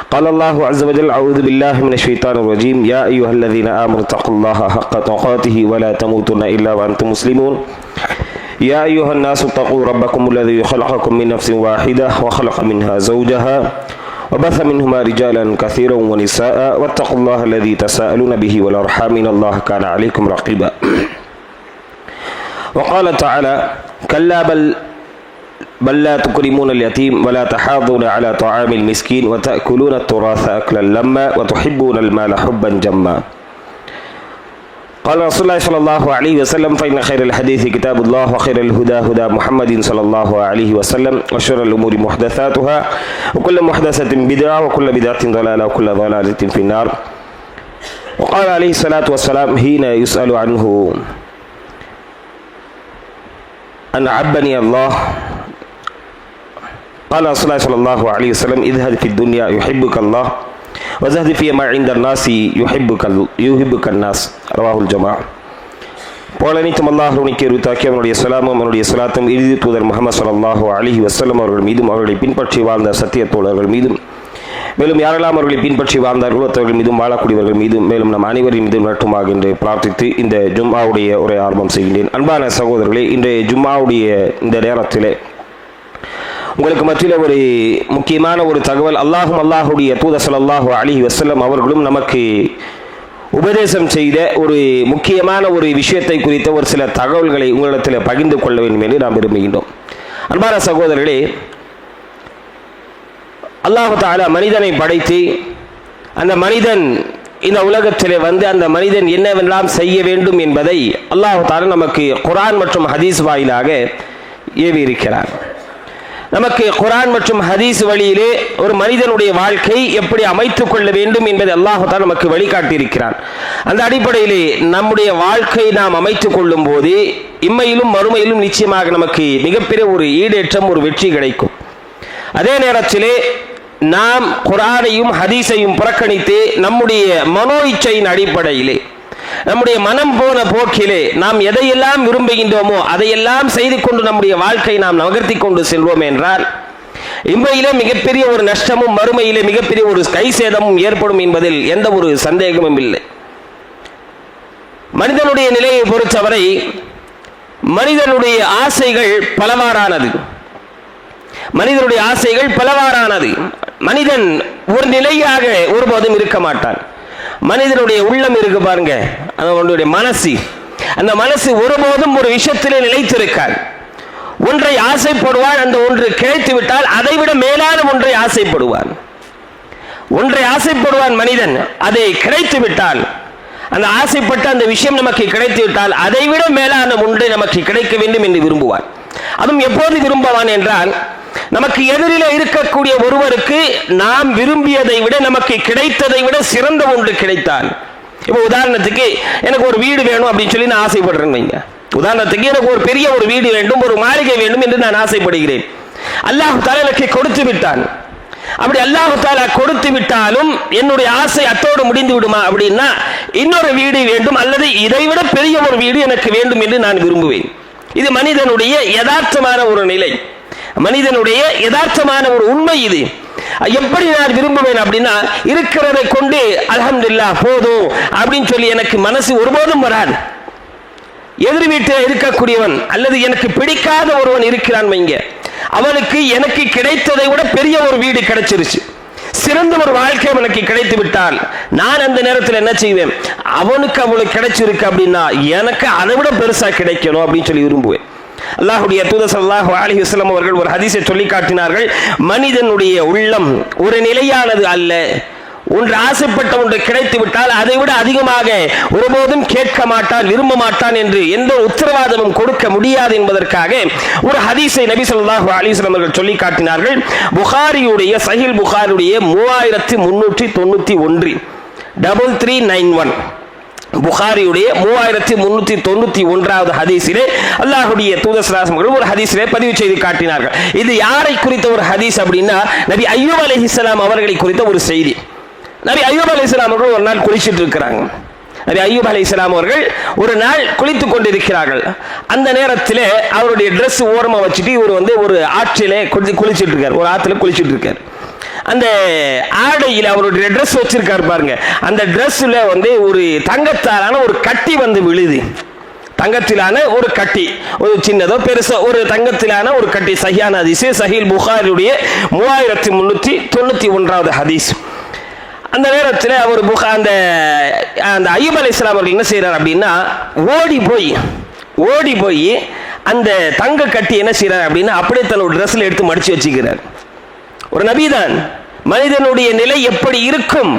قال الله عز وجل: أعوذ بالله من الشيطان الرجيم. يا أيها الذين آمنوا اتقوا الله حق تقاته ولا تموتن إلا وأنتم مسلمون. يا أيها الناس اتقوا ربكم الذي خلقكم من نفس واحدة وخلق منها زوجها وبث منهما رجالا كثيرا ونساء واتقوا الله الذي تساءلون به والأرحام إن الله كان عليكم رقيبا. وقال تعالى: كلا بل لا تكرمون اليتيم ولا تحاضون على طعام المسكين وتأكلون التراث أكلا لما وتحبون المال حبا جما. قال رسول الله صلى الله عليه وسلم: فإن خير الحديث كتاب الله وخير الهدى هدى محمد صلى الله عليه وسلم وشر الأمور محدثاتها وكل محدثة بدعة وكل بدعة ضلالة وكل ضلالة في النار. وقال عليه الصلاة والسلام حين يسأل عنه: أن عبني الله، قال رسول الله صلى الله عليه وسلم: اذهب في الدنيا يحبك الله وزهد فيما عند الناس يحبك الناس. رواه الجماعة. போலனித்தும் அல்லாஹ்வுக்கு உரித்தாக்கி அவனுடைய சலாமும் அவனுடைய சலாத்தும் இறுதி தூதர் முஹம்மது ஸல்லல்லாஹு அலைஹி வஸல்லம் அவர்கள் மீதும் அவர்களை பின்பற்றி வாழ்ந்த சத்திய தோழர்கள் மீதும் மேலும் யாரெல்லாம் அவர்களை பின்பற்றி வாழ்ந்தார்களோ அவர்கள் மீதும் வாழக்கூடியவர்கள் மீதும் மேலும் நம் அனைவரின் மீதும் நட்டுமாக என்று பிரார்த்தித்து இந்த ஜும்ஆவுடைய உரை ஆரம்பம் செய்கின்றேன். அன்பான சகோதரர்களே, இன்றைய ஜும்ஆவுடைய இந்த நேரத்திலே உங்களுக்கு மத்தியில் ஒரு முக்கியமான ஒரு தகவல். அல்லாஹுடைய தூதர் ஸல்லல்லாஹு அலைஹி வஸல்லம் அவர்களும் நமக்கு உபதேசம் செய்த ஒரு முக்கியமான ஒரு விஷயத்தை குறித்த ஒரு சில தகவல்களை உங்களிடத்தில் பகிர்ந்து கொள்ள வேண்டும் என்று நாம் விரும்புகின்றோம். அன்பான சகோதரர்களே, அல்லாஹு தஆலா மனிதனை படைத்து அந்த மனிதன் இந்த உலகத்திலே வந்து அந்த மனிதன் என்னவெல்லாம் செய்ய வேண்டும் என்பதை அல்லாஹு தஆலா நமக்கு குர்ஆன் மற்றும் ஹதீஸ் வாயிலாக ஏவி இருக்கிறார். நமக்கு குர்ஆன் மற்றும் ஹதீஸ் வழியிலே ஒரு மனிதனுடைய வாழ்க்கை எப்படி அமைத்துக் கொள்ள வேண்டும் என்பதை அல்லாஹ் தஆலா நமக்கு வழிகாட்டி இருக்கிறார். அந்த அடிப்படையிலே நம்முடைய வாழ்க்கை நாம் அமைத்துக் கொள்ளும் போது இம்மையிலும் மறுமையிலும் நிச்சயமாக நமக்கு மிகப்பெரிய ஒரு ஈடேற்றம், ஒரு வெற்றி கிடைக்கும். அதே நேரத்திலே நாம் குர்ஆனையும் ஹதீஸையும் புறக்கணித்து நம்முடைய மனோ இச்சையின் அடிப்படையிலே நம்முடைய மனம் போன போக்கிலே நாம் எதையெல்லாம் விரும்புகின்றோமோ அதையெல்லாம் செய்து கொண்டு நம்முடைய வாழ்க்கை நாம் நகர்த்தி கொண்டு செல்வோம் என்றால் இம்மையிலே மிகப்பெரிய ஒரு நஷ்டமும் மறுமையிலே மிகப்பெரிய ஒரு கை சேதமும் ஏற்படும் என்பதில் எந்த ஒரு சந்தேகமும் இல்லை. மனிதனுடைய நிலையை பொறுத்தவரை மனிதனுடைய ஆசைகள் பலவாறானது. மனிதன் ஒரு நிலையாக ஒருபோதும் இருக்க மாட்டான். மனிதனுடைய உள்ளம் இருக்கு பாருங்க, அவனுடைய மனசு, அந்த மனசு ஒருபோதும் ஒரு விஷயத்திலே நிலைத்திருக்காது. ஒன்றை ஆசைப்படுவான், அந்த ஒன்று கிடைத்து விட்டால் அதைவிட மேலான ஒன்றை ஆசைப்படுவான். மனிதன், அதை கிடைத்து விட்டால், அந்த ஆசைப்பட்ட அந்த விஷயம் நமக்கு கிடைத்து விட்டால் அதைவிட மேலான ஒன்றை நமக்கு கிடைக்க வேண்டும் என்று விரும்புவான். அதுவும் எப்போது விரும்புவான் என்றால், நமக்கு எதிரில் இருக்கக்கூடிய ஒருவருக்கு நாம் விரும்பியதை விட நமக்கு கிடைத்ததை விட சிறந்த ஒன்று கிடைத்தால், இப்போ உதாரணத்துக்கு எனக்கு ஒரு வீடு வேணும் அப்படின்னு சொல்லி நான் ஆசைப்படுறேன் வைங்க. உதாரணத்துக்கு எனக்கு ஒரு பெரிய ஒரு வீடு வேண்டும், ஒரு மாளிகை வேண்டும் என்று நான் ஆசைப்படுகிறேன். அல்லாஹ் தஆலா எனக்கு கொடுத்து விட்டான். அப்படி அல்லாஹ் தஆலா கொடுத்து விட்டாலும் என்னுடைய ஆசை அத்தோடு முடிந்து விடுமா அப்படின்னா, இன்னொரு வீடு வேண்டும் அல்லது இதைவிட பெரிய ஒரு வீடு எனக்கு வேண்டும் என்று நான் விரும்புவேன். இது மனிதனுடைய யதார்த்தமான ஒரு நிலை, மனிதனுடைய யதார்த்தமான ஒரு உண்மை. இது எப்படி நான் விரும்புவேன் அப்படின்னா, இருக்கிறதை கொண்டு அல்ஹம்துலில்லாஹ் போதும் அப்படின்னு சொல்லி எனக்கு மனசு ஒருபோதும் வராது. எதிர் வீட்டில் இருக்கக்கூடியவன் அல்லது எனக்கு பிடிக்காத ஒருவன் இருக்கிறான் வைங்க, அவனுக்கு எனக்கு கிடைத்ததை விட பெரிய ஒரு வீடு கிடைச்சிருச்சு, சிறந்த ஒரு வாழ்க்கை எனக்கு கிடைத்து விட்டால் நான் அந்த நேரத்தில் என்ன செய்வேன், அவனுக்கு கிடைச்சிருக்கு அப்படின்னா எனக்கு அதை விட பெருசா கிடைக்கணும் அப்படின்னு சொல்லி விரும்புவேன். அல்லாஹ்வுடைய தூதர் ஸல்லல்லாஹு அலைஹி வஸல்லம் அவர்கள் ஒரு ஹதீஸை சொல்லி காட்டினார்கள். மனிதனுடைய உள்ளம் ஒரு நிலையானது அல்ல. ஒன்று ஆசைப்பட்ட ஒன்று கிடைத்து விட்டால் அதை விட அதிகமாக ஒருபோதும் கேட்க மாட்டான், விரும்ப மாட்டான் என்று எந்த உத்தரவாதமும் கொடுக்க முடியாது என்பதற்காக ஒரு ஹதீஸை நபி ஸல்லல்லாஹு அலைஹி வஸல்லம் அவர்கள் சொல்லி காட்டினார்கள். புகாரியுடைய சஹீஹ் புகாரியுடைய 3391 3391 புகாரியுடைய 3391வது ஹதீஸிலே அல்லாஹ்வுடைய தூதர் ஸல்லல்லாஹு அலைஹி வஸல்லம் ஒரு ஹதீஸிலே பதிவு செய்து காட்டினார்கள். இது யாரை குறித்த ஒரு ஹதீஸ் அப்படின்னா, நபி அய்யூப் அலைஹிஸ்ஸலாம் அவர்களை குறித்த ஒரு செய்தி. நபி அய்யூப் அலைஹிஸ்ஸலாம் அவர்கள் ஒரு நாள் குளிச்சிட்டு இருக்கிறாங்க. நபி அய்யூப் அலைஹிஸ்ஸலாம் அவர்கள் ஒரு நாள் குளித்துக் கொண்டிருக்கிறார்கள். அந்த நேரத்தில் அவருடைய ட்ரெஸ் ஓரமாக வச்சுட்டு இவர் ஒரு ஆற்றிலே குளிச்சுட்டு இருக்கார், ஒரு ஆற்றுல குளிச்சுட்டு இருக்கார். அந்த ஆடையில் அவருடைய ட்ரெஸ் வச்சிருக்காரு பாருங்க, அந்த ட்ரெஸ்ல வந்து ஒரு தங்கத்தாலான ஒரு கட்டி வந்து விழுது. தங்கத்திலான ஒரு கட்டி, ஒரு சின்னதோ பெருசோ ஒரு தங்கத்திலான ஒரு கட்டி. சஹியான ஹதீஸ், சஹீல் புகாரியுடைய 3391வது ஹதீஸ். அந்த நேரத்தில் அவர் அந்த அய்யூப் அலைஹிஸ்ஸலாம் அவர்கள் என்ன செய்யறார் அப்படின்னா, ஓடி போய் அந்த தங்க கட்டி என்ன செய்யறார் அப்படின்னா அப்படியே தன்னோட ட்ரெஸ்ல எடுத்து மடிச்சு வச்சுக்கிறார். ஒரு நபிதான். மனிதனுடைய நிலை எப்படி இருக்கும்,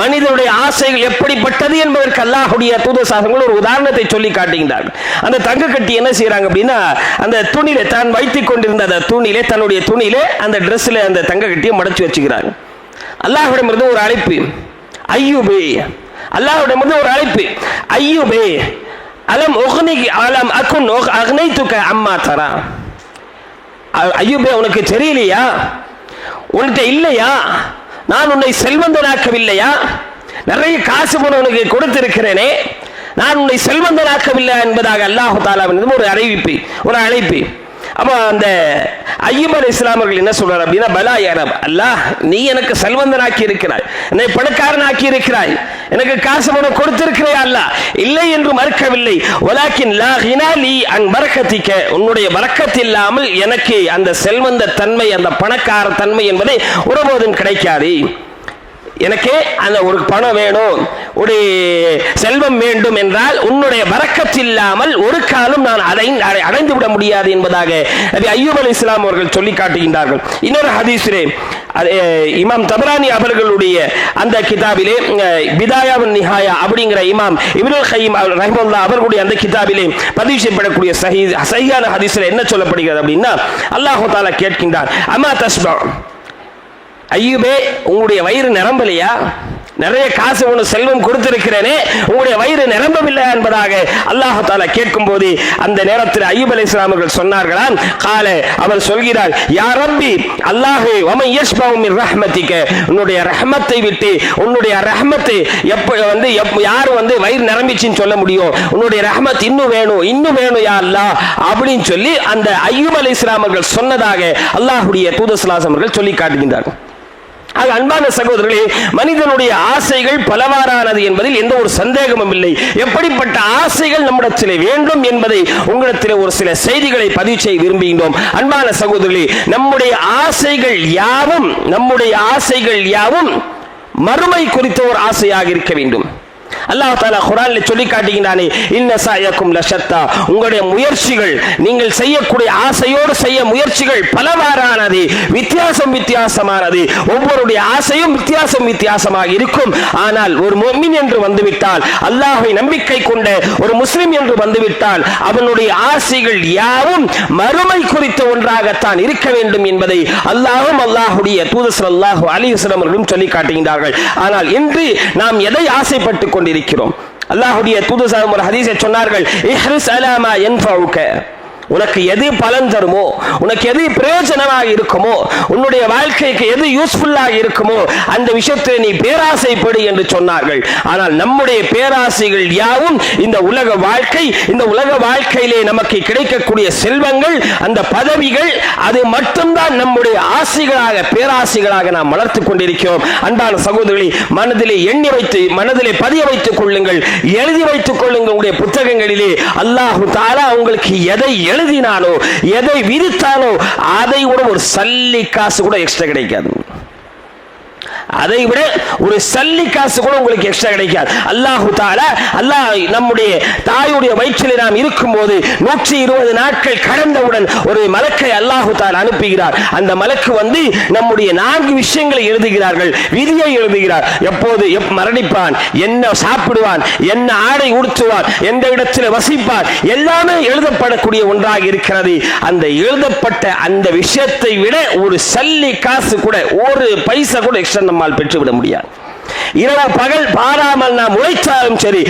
மனிதனுடைய ஆசைகள் எப்படிப்பட்டது என்பதற்கு அல்லாஹ்வுடைய தூதர் சாசங்கள் ஒரு உதாரணத்தை சொல்லி காட்டுகின்றார்கள். அந்த தங்க கட்டி என்ன செய்யறாங்க அப்படின்னா, அந்த துணியிலே தான் வைத்துக் கொண்டிருந்த அந்த துணியிலே, தன்னுடைய துணியிலே அந்த ட்ரெஸ்ல அந்த தங்க கட்டியை மடிச்சு வச்சுக்கிறாங்க. அல்லாஹ்விடமிருந்து ஒரு அழைப்பு, ஐயூபே, அல்லாஹ்விடமிருந்து ஒரு அழைப்பு, ஐயூபே அலம் அகுன் அக்னைதுக அம்மா தரா. ஐயூபே, உனக்கு தெரியலையா, உன்கிட்ட இல்லையா, நான் உன்னை செல்வந்தனாக்கவில்லையா, நிறைய காசு போன உனக்கு கொடுத்திருக்கிறேனே, நான் உன்னை செல்வந்தனாக்கவில்லை என்பதாக அல்லாஹ் தஆலாவிடம் ஒரு அறிவிப்பு, ஒரு அழைப்பு. அப்போ அந்த அய்யூப் அலைஹிஸ்ஸலாம் அவர்கள் என்ன சொல்றார் அப்படின்னா, பலா யா ரப், அல்லாஹ் நீ எனக்கு செல்வந்தனாக்கி இருக்கிறாய், என்னை பணக்காரனாக்கி இருக்கிறாய், எனக்கு காசு பணம் கொடுத்திருக்கிறாய் அல்லாஹ், இல்லை என்று மறுக்கவில்லை. வலாக்கின் லா கினா லீ அன் பரக்கத்திக, உன்னுடைய பரக்கத் இல்லாமல் எனக்கு அந்த செல்வந்த தன்மை, அந்த பணக்கார தன்மை என்பதை ஒருபோதும் கிடைக்காது. எனக்கு அந்த ஒரு பணம் வேணும், ஒரு செல்வம் வேண்டும் என்றால் உன்னுடைய பரக்கத் இல்லாமல் ஒரு காலம் நான் அடைந்து விட முடியாது என்பதாக நபி அய்யூப் அலைஹிஸ்ஸலாம் அவர்கள் சொல்லி காட்டுகின்றார்கள். இன்னொரு ஹதீஸிலே இமாம் தபரானி அவர்களுடைய அந்த கிதாபிலே பிதாயா வன் நிஹாயா அப்படிங்கிற இமாம் இப்னுல் கய்யிம் ரஹிமஹுல்லாஹ் அவர்களுடைய அந்த கிதாபிலே பதிவு செய்யப்படக்கூடிய சஹீஹான ஹதீஸில் என்ன சொல்லப்படுகிறது அப்படின்னா, அல்லாஹ் தஆலா கேட்கின்றார், அமா தஸ்பா, ஐயூபே உங்களுடைய வயிறு நிரம்பலையா, நிறைய காசு ஒன்று செல்வம் கொடுத்திருக்கிறேனே, உங்களுடைய வயிறு நிரம்பவில்லை என்பதாக அல்லாஹ் தஆலா கேட்கும் போது அந்த நேரத்தில் அய்யூப் அலைஹிஸ்ஸலாம் அவர்கள் சொன்னார்களாம், கால அவர் சொல்கிறார், யா ரப்பி அல்லாஹே வமன் யஷ்பஉ மின் ரஹ்மத்திக, உன்னுடைய ரஹ்மத்தை விட்டு, உன்னுடைய ரஹ்மத்தை யார் வந்து வயிறு நிரம்பிச்சுன்னு சொல்ல முடியும், உன்னுடைய ரஹ்மத் இன்னும் வேணும் யா அல்லாஹ் அப்படின்னு சொல்லி அந்த அய்யூப் அலைஹிஸ்ஸலாம் அவர்கள் சொன்னதாக அல்லாஹ்வுடைய தூதர் ஸல்லல்லாஹு அலைஹி வஸல்லம் அவர்கள் சொல்லி காட்டுகின்றார்கள். அன்பான சகோதரர்களே, மனிதனுடைய ஆசைகள் பலவாறானது என்பதில் எந்த ஒரு சந்தேகமும் இல்லை. எப்படிப்பட்ட ஆசைகள் நம்மிடத்தில் வேண்டும் என்பதை உங்களிடத்தில் ஒரு சில செய்திகளை பதிவு செய்ய விரும்புகின்றோம். அன்பான சகோதரர்களே, நம்முடைய ஆசைகள் யாவும் மறுமை குறித்த ஒரு ஆசையாக இருக்க வேண்டும். அல்லாஹ் தஆலா குர்ஆன்ல சொல்லி காட்டுகிறானே, இன்ன சாயக்கும் லஷத்தா, உங்களுடைய முயற்சிகள், நீங்கள் செய்யக்கூடிய ஆசையோடு செய்ய முயற்சிகள் பலவாறானது, வித்தியாசமானது. ஒவ்வொருடைய ஆசையும் வித்தியாசமாக இருக்கும். ஆனால் ஒரு முஃமின் என்று வந்துவிட்டால், அல்லாஹ்வை நம்பிக்கை கொண்ட ஒரு முஸ்லிம் என்று வந்துவிட்டால், அவனுடைய ஆசைகள் யாவும் மறுமை குறித்த ஒன்றாகத்தான் இருக்க வேண்டும் என்பதை அல்லாஹ்வும் அல்லாஹ்வுடைய தூதர் ஸல்லல்லாஹு அலைஹி வஸல்லம் அவர்களும் சொல்லி காட்டுகிறார்கள். ஆனால் இன்று நாம் எதை ஆசைப்பட்டு கொண்டிருக்கிறோம்? அல்லாஹ்வுடைய தூதர் ஒரு ஹதீஸை சொன்னார்கள், இஹ்ரிஸ் அலா மா யன்ஃபஉக, உனக்கு எது பலன் தருமோ, உனக்கு எது பிரயோஜனமாக இருக்குமோ, உன்னுடைய வாழ்க்கைக்கு எது யூஸ்ஃபுல்லாக இருக்குமோ அந்த விஷயத்தில் நீ பேராசைப்படு என்று சொன்னார்கள். ஆனால் நம்முடைய பேராசைகள் யாவும் இந்த உலக வாழ்க்கையிலே நமக்கு கிடைக்கக்கூடிய செல்வங்கள், அந்த பதவிகள், அது மட்டும்தான் நம்முடைய ஆசைகளாக, பேராசைகளாக நாம் வளர்த்துக் கொண்டிருக்கிறோம். அன்பான சகோதரர்களே, மனதிலே எண்ணி வைத்து, மனதிலே பதிய வைத்துக் கொள்ளுங்கள், எழுதி வைத்துக் கொள்ளுங்கள். உங்களுடைய புத்தகங்களிலே அல்லாஹ் தஆலா உங்களுக்கு எதை எழுதினானோ, எதை விதித்தானோ, அதை விட ஒரு சல்லி காசு கூட எக்ஸ்ட்ரா கிடைக்காது. அதை விட ஒரு சல்லி காசு கூட உங்களுக்கு எக்ஸ்ட்ரா கிடைக்காது. அல்லாஹ் தஆலா, அல்லாஹ் நம்முடைய தாயுடைய வயிற்றிலே நாம் இருக்கும்போது 120 நாட்கள் கடந்தவுடன் ஒரு மலக்கை அல்லாஹ் தஆலா அனுப்புகிறார். அந்த மலக்கு வந்து நம்முடைய 4 விஷயங்களை எழுதுகிறார்கள், விதியை எழுதுகிறார். எப்போது மரணிப்பான், என்ன சாப்பிடுவான், என்ன ஆடை உடுத்துவான், எந்த இடத்தில் வசிப்பான், எல்லாமே எழுதப்படக்கூடிய ஒன்றாக இருக்கிறது. அந்த எழுதப்பட்ட அந்த விஷயத்தை விட ஒரு சல்லி காசு கூட, ஒரு பைசா கூட எக்ஸ்ட்ரா நம்மால் பெற்றுவிட முடியாது. இரவு பகல் பாராமல் நாம் உழைத்தாலும் சரி,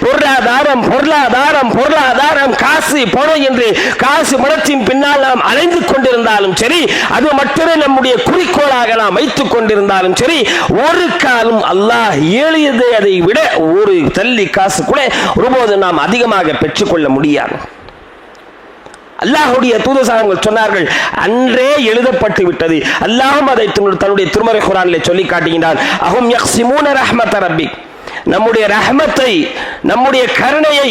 பொருளாதாரம் காசு பணம் என்று காசு பணத்தின் பின்னால் நாம் அலைந்து கொண்டிருந்தாலும் சரி, அது மட்டுமே நம்முடைய குறிக்கோளாக நாம் வைத்துக் கொண்டிருந்தாலும் சரி, ஒரு காலம் அல்லாஹ் எழுதியதை விட ஒரு தள்ளி காசு கூட ஒருபோது நாம் அதிகமாக பெற்றுக்கொள்ள முடியாது. அல்லாஹ்வுடைய தூதர் சொன்னார்கள், அன்றே எழுதப்பட்டு விட்டது. அல்லாஹ்வும் அதை தன்னுடைய திருமறை குர்ஆனிலே சொல்லி காட்டுகிறான். அஹும் யக்ஸிமூன ரஹ்மத ரப்பிக், நம்முடைய ரஹ்மத்தை, நம்முடைய கருணையை,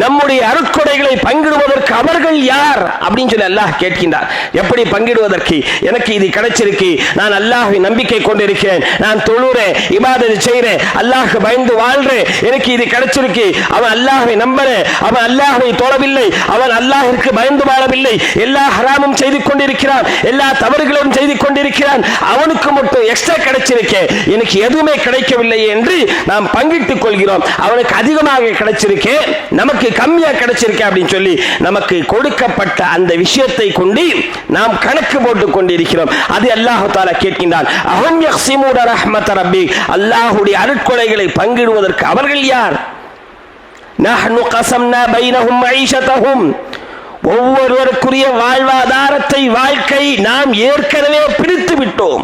நம்முடைய அருட்கொடைகளை பங்கிடுவதற்கு அவர்கள் யார் அப்படின்னு சொல்லி அல்லாஹ் கேட்கின்றார். எப்படி பங்கிடுவதற்கு? எனக்கு இது கிடைச்சிருக்கு, நான் அல்லாஹ்வை நம்பிக்கை கொண்டிருக்கிறேன், நான் தொழுறேன், இபாதத் செய்றேன், அல்லாஹ்க்கு பயந்து வாழ்றேன், எனக்கு இது கிடைச்சிருக்கு. அவன் அல்லாஹ்வை நம்புறேன், அவன் அல்லாஹ்வை தொழவில்லை, அவன் அல்லாஹ்விற்கு பயந்து வாழவில்லை, எல்லா ஹராமும் செய்து கொண்டிருக்கிறான், எல்லா தவறுகளும் செய்து கொண்டிருக்கிறான், அவனுக்கு மட்டும் எக்ஸ்ட்ரா கிடைச்சிருக்கேன், எனக்கு எதுவுமே கிடைக்கவில்லை என்று நாம் பங்கிட்டுக் கொள்கிறோம். அவனுக்கு அதிகமாக கிடைச்சிருக்கே, நமக்கு கம்மியா கிடைச்சிருக்கே அப்படின்னு சொல்லி நமக்கு கொடுக்கப்பட்ட அந்த விஷயத்தை கொண்டு நாம் கணக்கு போட்டுக் கொண்டிருக்கிறோம். அது அல்லாஹ் தஆலா கேட்கின்றான். அஹும் யக்ஸிமூன ரஹ்மத ரப்பிக், அல்லாஹ்வுடைய அருட்கொடைகளை பங்கிடுவதற்கு அவர்கள் யார்? நஹ்னு கஸம்னா பைனஹும் மஈஷதஹும், ஒவ்வொருவருக்குரிய வாழ்வாதாரத்தை, வாழ்க்கை நாம் ஏற்கனவே பிரித்து விட்டோம்.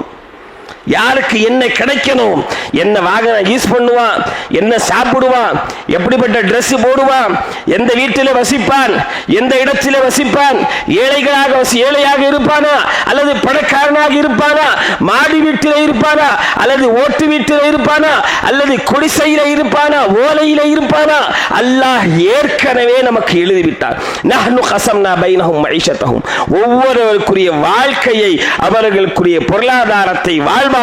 யாருக்கு என்ன கிடைக்கணும், என்ன வாகனம் யூஸ் பண்ணுவான், என்ன சாப்பிடுவான், எப்படிப்பட்ட ட்ரெஸ் போடுவான், எந்த வீட்டில் வசிப்பான், எந்த இடத்தில் வசிப்பான், ஏழையாக இருப்பானா அல்லது பணக்காரனாக இருப்பானா, மாடி வீட்டில் இருப்பானா அல்லது ஓட்டு வீட்டில் இருப்பானா அல்லது குடிசையில இருப்பானா, ஓலையில இருப்பானா, அல்லாஹ் ஏற்கனவே நமக்கு எழுதிவிட்டார். நஹ்னு கஸம்னா பைனஹும் மஈஷதஹும், ஒவ்வொருவருக்குரிய வாழ்க்கையை, அவர்களுக்குரிய பொருளாதாரத்தை, வாழ்வாதாரத்தை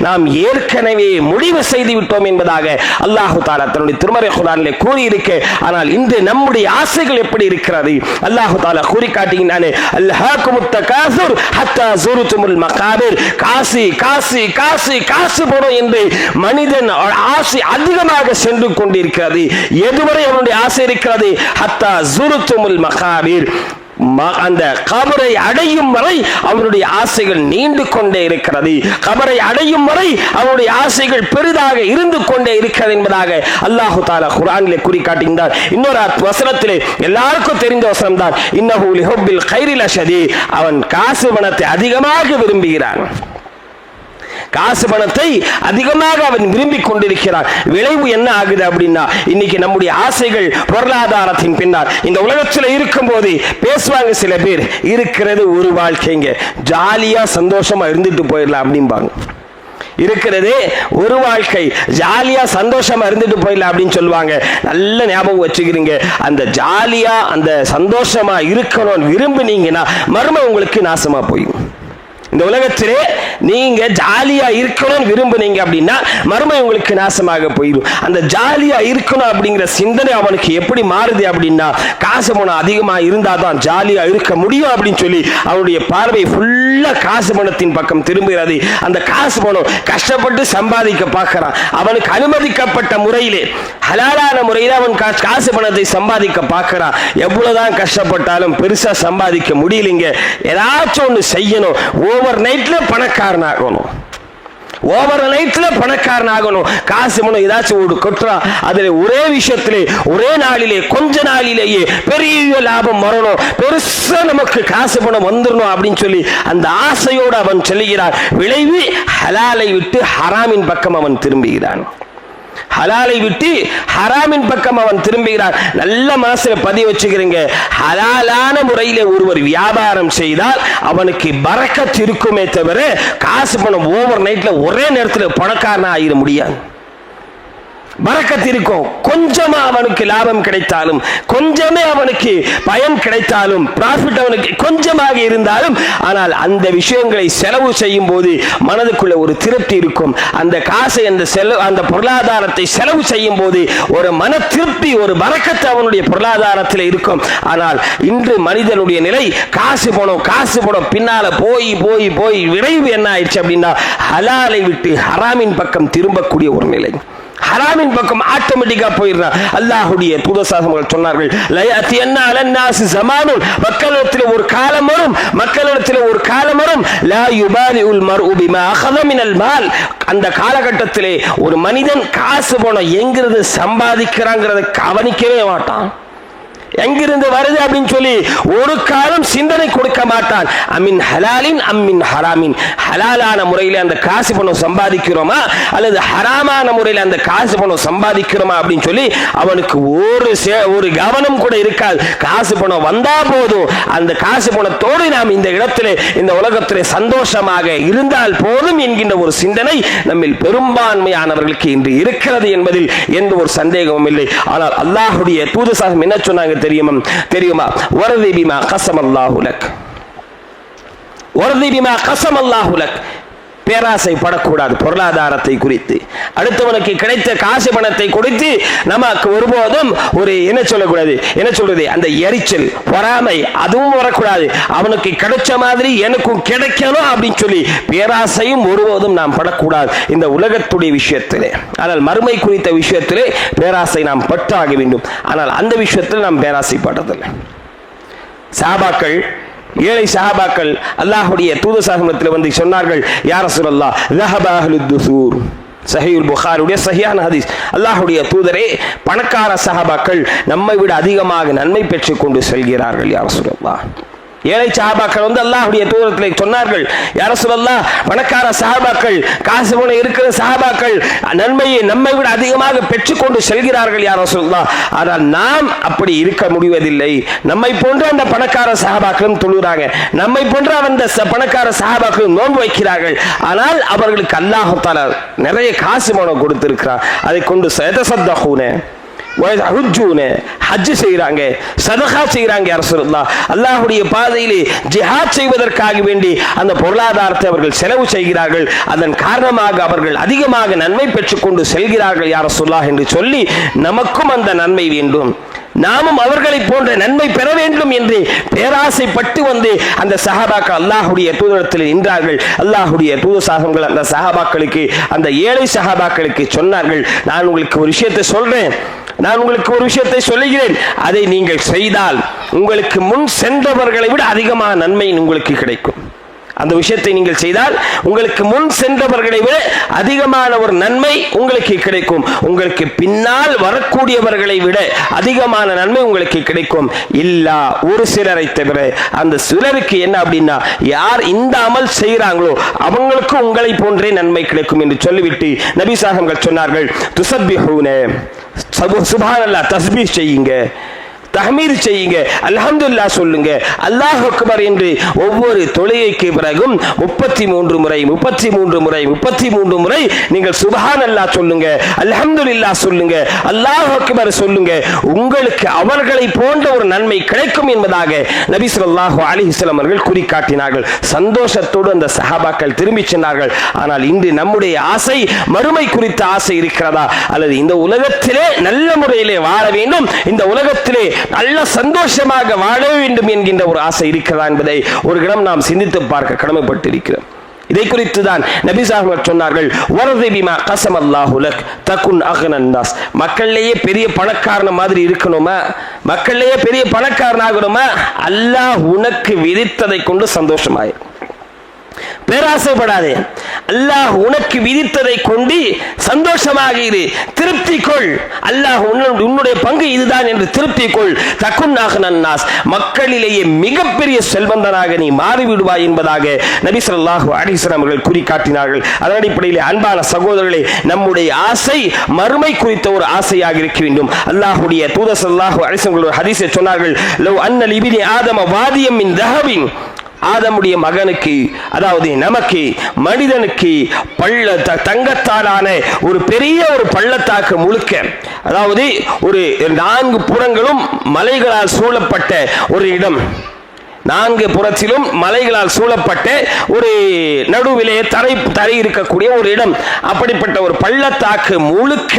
நாம் ஏற்கனவே முடிவு செய்து விட்டோம் என்பதாக அல்லாஹ் தஆலா தன்னுடைய திருமறை குர்ஆனிலே கூறியிருக்க. ஆனால் இன்று நம்முடைய ஆசைகள் எப்படி இருக்கிறது? அல்லாஹ் தஆலா கூறி காட்டுகிறானே, அல்ஹாகுமுத் தகாசுர் ஹத்தா ஸுருதுமுல் மகாபிர், காசு காசு காசு காசு போடும் என்று மனிதன் ஆசை அதிகமாக சென்று கொண்டிருக்கிறது. எதுவரை அவனுடைய ஆசை இருக்கிறது? ஹத்தா ஸுருதுமுல் மகாபிர், அந்த கபரை அடையும் வரை அவருடைய ஆசைகள் நீண்டு கொண்டே இருக்கிறது. கபரை அடையும் வரை அவருடைய ஆசைகள் பெரிதாக இருந்து கொண்டே இருக்கிறது என்பதாக அல்லாஹ் தஆலா குர்ஆனிலே கூறி காட்டுகின்றார். இன்னொரு வசனத்திலே எல்லாருக்கும் தெரிந்த வசனம் தான், இன்னஹு லிஹுப்பில் கைரி லஷதீத், அவன் காசு பணத்தை அதிகமாக விரும்புகிறான். காசு பணத்தை அதிகமாக அவன் விரும்பி கொண்டிருக்கிறான். விளைவு என்ன ஆகுது அப்படின்னா, இன்னைக்கு நம்முடைய ஆசைகள் பொருளாதாரத்தின் பின்னால் இந்த உலகத்தில் இருக்கும் போது பேசுவாங்க சில பேர், இருக்கிறது ஒரு வாழ்க்கைங்க, ஜாலியா சந்தோஷமா இருந்துட்டு போயிடலாம் அப்படிம்பாங்க. இருக்கிறதே ஒரு வாழ்க்கை, ஜாலியா சந்தோஷமா இருந்துட்டு போயிடலாம் அப்படின்னு சொல்லுவாங்க. நல்ல ஞாபகம் வச்சுக்கிறீங்க, அந்த ஜாலியா அந்த சந்தோஷமா இருக்கணும்னு விரும்பினீங்கன்னா மர்ம உங்களுக்கு நாசமா போயிடும். இந்த உலகத்திலே நீங்க ஜாலியா இருக்கணும் விரும்புனீங்க அப்படின்னா மறுமை உங்களுக்கு நாசமாக போயிடும். அந்த ஜாலியா இருக்கணும் அப்படிங்கிற சிந்தனை அவனுக்கு எப்படி மாறுது அப்படின்னா, காசு பணம் அதிகமா இருந்தாதான் ஜாலியா இருக்க முடியும் அப்படின்னு சொல்லி அவனுடைய பார்வை ஃபுல்லா காசு பணத்தின் பக்கம் திரும்புகிறது. அந்த காசு பணம் கஷ்டப்பட்டு சம்பாதிக்க பார்க்கிறான். அவனுக்கு அனுமதிக்கப்பட்ட முறையிலே, ஹலாலான முறையில் அவன் காசு பணத்தை சம்பாதிக்க பார்க்கிறான். எவ்வளவுதான் கஷ்டப்பட்டாலும் பெருசா சம்பாதிக்க முடியலைங்க. ஏதாச்சும் ஒன்று செய்யணும், ஓவர் நைட்ல பணக்காரன் ஆகணும், ஓவர் நைட்ல பணக்காரன் ஆகணும். காசு பணம் ஏதாச்சும் ஒரு கொட்டுறான், அதுல ஒரே விஷயத்திலே ஒரே நாளிலே கொஞ்ச நாளிலேயே பெரிய லாபம் வரணும், பெருசா நமக்கு காசு பணம் வந்துடணும் அப்படின்னு சொல்லி அந்த ஆசையோடு அவன் செல்கிறான். விளைவு ஹலாலை விட்டு ஹராமின் பக்கம் அவன் திரும்புகிறான். ஹலாலை விட்டு ஹராமின் பக்கம் அவன் திரும்புகிறான். நல்ல மனசுல பதிய வச்சுக்கிறீங்க, ஹலாலான முறையில ஒருவர் வியாபாரம் செய்தால் அவனுக்கு பரக்கத் இருக்குமே தவிர காசு பணம் ஓவர் நைட்ல ஒரே நேரத்தில் பணக்காரனா ஆயிட முடியாது. பரக்கத் இருக்கும், கொஞ்சமா அவனுக்கு லாபம் கிடைத்தாலும், கொஞ்சமே அவனுக்கு பயன் கிடைத்தாலும், ப்ராஃபிட் அவனுக்கு கொஞ்சமாக இருந்தாலும், ஆனால் அந்த விஷயங்களை செலவு செய்யும் போது மனதுக்குள்ள ஒரு திருப்தி இருக்கும். அந்த காசை அந்த பொருளாதாரத்தை செலவு செய்யும் போது ஒரு மன திருப்தி, ஒரு பரக்கத்து அவனுடைய பொருளாதாரத்தில் இருக்கும். ஆனால் இன்று மனிதனுடைய நிலை காசு பணம் பின்னால போய் போய் போய் விளைவு என்ன ஆயிடுச்சு அப்படின்னா, ஹலாலை விட்டு ஹராமின் பக்கம் திரும்பக்கூடிய ஒரு நிலை. ஹராமின் பக்கம் ஆட்டோமேட்டிக்கா போயிடுறான். அல்லாஹ்வுடைய தூதர் சொன்னார்கள், லயஅத்தியன்ன அலன்னாஸ் ஸமானுன், மக்களிடத்தில் ஒரு காலம் வரும், லா யுபாலிஉல் மர்உ பிமா அഖத மினல் மால், அந்த காலகட்டத்திலே ஒரு மனிதன் காசு பணம் எங்கிருந்து சம்பாதிக்கிறாங்கிறத கவனிக்கவே மாட்டான். எங்கிருந்து வருது அப்படின்னு சொல்லி ஒரு காலம் சிந்தனை கொடுக்க மாட்டான். அமின் ஹலாலின் அம்மின் ஹராமின், ஹலாலான முறையில் அந்த காசு பணம் சம்பாதிக்கிறோமா அல்லது ஹராமான முறையில் அந்த காசு பணம் சம்பாதிக்கிறோமா அப்படின்னு சொல்லி அவனுக்கு ஒரு கவனம் கூட இருக்காது. காசு பணம் வந்தா போதும், அந்த காசு பணத்தோடு நாம் இந்த இடத்திலே இந்த உலகத்திலே சந்தோஷமாக இருந்தால் போதும் என்கின்ற ஒரு சிந்தனை நம்மில் பெரும்பான்மையானவர்களுக்கு இன்று இருக்கிறது என்பதில் எந்த ஒரு சந்தேகமும் இல்லை. ஆனால் அல்லாஹ்வுடைய தூதர் ஸல்லல்லாஹு என்ன சொன்னாங்க தெரியுமா? வரதி பிமா கஸமல்லாஹு லக், வரதி பிமா கஸமல்லாஹு லக். பேராசை படக்கூடாது பொருளாதாரத்தை குறித்து. அடுத்தவனுக்கு கிடைத்த காசு பணத்தை கொடுத்து நமக்கு ஒருபோதும் ஒரு என்ன சொல்றது அந்த எரிச்சல் பொறாமை அதுவும் வரக்கூடாது. அவனுக்கு கிடைச்ச மாதிரி எனக்கும் கிடைக்கணும் அப்படின்னு சொல்லி பேராசையும் ஒருபோதும் நாம் படக்கூடாது இந்த உலகத்துடைய விஷயத்திலே. ஆனால் மறுமை குறித்த விஷயத்திலே பேராசை நாம் பட்டாக வேண்டும். ஆனால் அந்த விஷயத்தில் நாம் பேராசை பட்டதில்லை. சஹாபாக்கள், ஏழை சஹாபாக்கள் அல்லாஹ்வுடைய தூதர் ஸல்லல்லாஹு வந்து சொன்னார்கள், யா ரசூலல்லாஹ் ذهب اهل الدثور. சஹீஹுல் புகாரியுடைய சஹீஹான ஹதீஸ். அல்லாஹ்வுடைய தூதரே, பணக்கார சஹாபாக்கள் நம்மை விட அதிகமாக நன்மை பெற்றுக் கொண்டு செல்கிறார்கள் யா ரசூலல்லாஹ். ஏழை சஹாபாக்கள் வந்து அல்லாஹ்வுடைய தூதரத்திலே சொன்னார்கள், யா ரசூலல்லாஹ் பணக்கார சஹாபாக்கள், காசு பணம் இருக்கிற சஹாபாக்கள் நன்மையை நம்மை விட அதிகமாக பெற்றுக்கொண்டு செல்கிறார்கள் யா ரசூலல்லாஹ். ஆனால் நாம் அப்படி இருக்க முடிவதில்லை. நம்மை போன்ற அந்த பணக்கார சஹாபாக்களும் தொழுகிறாங்க, நம்மை போன்ற அந்த பணக்கார சஹாபாக்களும் நோன்பு வைக்கிறார்கள். ஆனால் அவர்களுக்கு அல்லாஹ் தஆலா நிறைய காசு பணம் கொடுத்திருக்கிறார். அதை கொண்டு சதசத்தஹூன ஹஜ் செய்கிறாங்க, சதகா செய்கிறாங்க யா ரசூலல்லாஹ். அல்லாஹ்வுடைய பாதையிலே ஜிஹாத் செய்வதற்காக வேண்டி அந்த பொருளாதாரத்தை அவர்கள் செலவு செய்கிறார்கள். அதன் காரணமாக அவர்கள் அதிகமாக நன்மை பெற்றுக்கொண்டு செல்கிறார்கள் யா ரசூலல்லாஹ் என்று சொல்லி நமக்கும் அந்த நன்மை வேண்டும், நாமும் அவர்களை போன்ற நன்மை பெற வேண்டும் என்று பேராசைப்பட்டு வந்து அந்த சஹாபாக்கள் அல்லாஹ்வுடைய தூதரத்தில் நின்றார்கள். அல்லாஹ்வுடைய தூதர் அந்த சஹாபாக்களுக்கு, அந்த ஏழை சஹாபாக்களுக்கு சொன்னார்கள், நான் உங்களுக்கு ஒரு விஷயத்தை சொல்றேன், நான் உங்களுக்கு ஒரு விஷயத்தை சொல்லுகிறேன், அதை நீங்கள் செய்தால் உங்களுக்கு முன் சென்றவர்களை விட அதிகமான நன்மை உங்களுக்கு கிடைக்கும். அந்த விஷயத்தை நீங்கள் செய்தால் உங்களுக்கு முன் சென்றவர்களை விட அதிகமான ஒரு நன்மை உங்களுக்கு கிடைக்கும். உங்களுக்கு பின்னால் வரக்கூடியவர்களை விட அதிகமான நன்மை உங்களுக்கு கிடைக்கும். இல்லா ஒரு சிலரை தவிர. அந்த சிலருக்கு என்ன அப்படின்னா, யார் இந்த அமல் செய்கிறாங்களோ அவங்களுக்கு உங்களை போன்றே நன்மை கிடைக்கும் என்று சொல்லிவிட்டு நபி ஸல்லல்லாஹு சொன்னார்கள், துஸப்பிஹூன, சுப்ஹானல்லாஹ் தஸ்பீஹ் செய்யுங்க, தஹ்மீத் செய்யுங்க, அல்ஹம்துலில்லாஹ் சொல்லுங்க, அல்லாஹ் அக்பர் என்று ஒவ்வொரு தொழுகைக்கு பிறகும் 33 முறை 33 முறை 33 முறை நீங்கள் சுப்ஹானல்லாஹ் சொல்லுங்க, அல்ஹம்துலில்லாஹ் சொல்லுங்க, அல்லாஹ் அக்பர் சொல்லுங்க. உங்களுக்கு அவர்களை போன்ற ஒரு நன்மை கிடைக்கும் என்பதாக நபி ஸல்லல்லாஹு அலைஹி வஸல்லம் அவர்கள் குறிக்காட்டினார்கள். சந்தோஷத்தோடு அந்த சஹாபாக்கள் திரும்பி சென்றார்கள். ஆனால் இன்று நம்முடைய ஆசை மறுமை குறித்த ஆசை இருக்கிறதா, அல்லது இந்த உலகத்திலே நல்ல முறையிலே வாழ வேண்டும், இந்த உலகத்திலே நல்ல சந்தோஷமாக வாழ வேண்டும் என்கின்ற ஒரு ஆசை இருக்கிறதா என்பதை ஒரு கணம் நாம் சிந்தித்து பார்க்க கடமைப்பட்டிருக்கிறோம். இதை குறித்து தான் நபி ஸல்லல்லாஹு சொன்னார்கள், வரதி பிமா கஸமல்லாஹு லக் தகுன் அக்னன் நாஸ். மக்களிலேயே பெரிய பணக்காரன மாதிரி இருக்கணுமா, மக்களிலேயே பெரிய பணக்காரனாகணுமா, அல்லாஹ் உனக்கு விதித்ததை கொண்டு சந்தோஷமாயிரு. பேராசைப்படாதே, அல்லாஹ் உனக்கு விதித்ததை கொண்டு சந்தோஷமாக இரு, திருப்தி கொள். அல்லாஹ் உன்னுடைய பங்கு இதுதான் என்று திருப்தி கொள். தகுன் அக்னன் நாஸ், மக்களிலேயே மிகப்பெரிய செல்வந்தனாக நீ மாறிவிடுவாய் என்பதாக நபி ஸல்லல்லாஹு அலைஹி வஸல்லம் அவர்கள் குறிக்காட்டினார்கள். அதன் அடிப்படையில் அன்பான சகோதரர்களே, நம்முடைய ஆசை மறுமை குறித்த ஒரு ஆசையாக இருக்க வேண்டும். அல்லாஹ்வுடைய தூதர் ஸல்லல்லாஹு அலைஹி வஸல்லம் ஒரு ஹதீஸை சொன்னார்கள், லவ் அன்ன லிபினி ஆதம வாதியம் மின் தஹபின். ஆதமுடைய மகனுக்கு, அதாவது நமக்கு மனிதனுக்கு தங்கத்தாலான ஒரு பெரிய ஒரு பள்ளத்தாக்கு முழுக்க, அதாவது ஒரு 4 புறங்களும் மலைகளால் சூழப்பட்ட ஒரு இடம், 4 புறத்திலும் மலைகளால் சூழப்பட்ட ஒரு நடுவிலே தரை இருக்கக்கூடிய ஒரு இடம், அப்படிப்பட்ட ஒரு பள்ளத்தாக்கு முழுக்க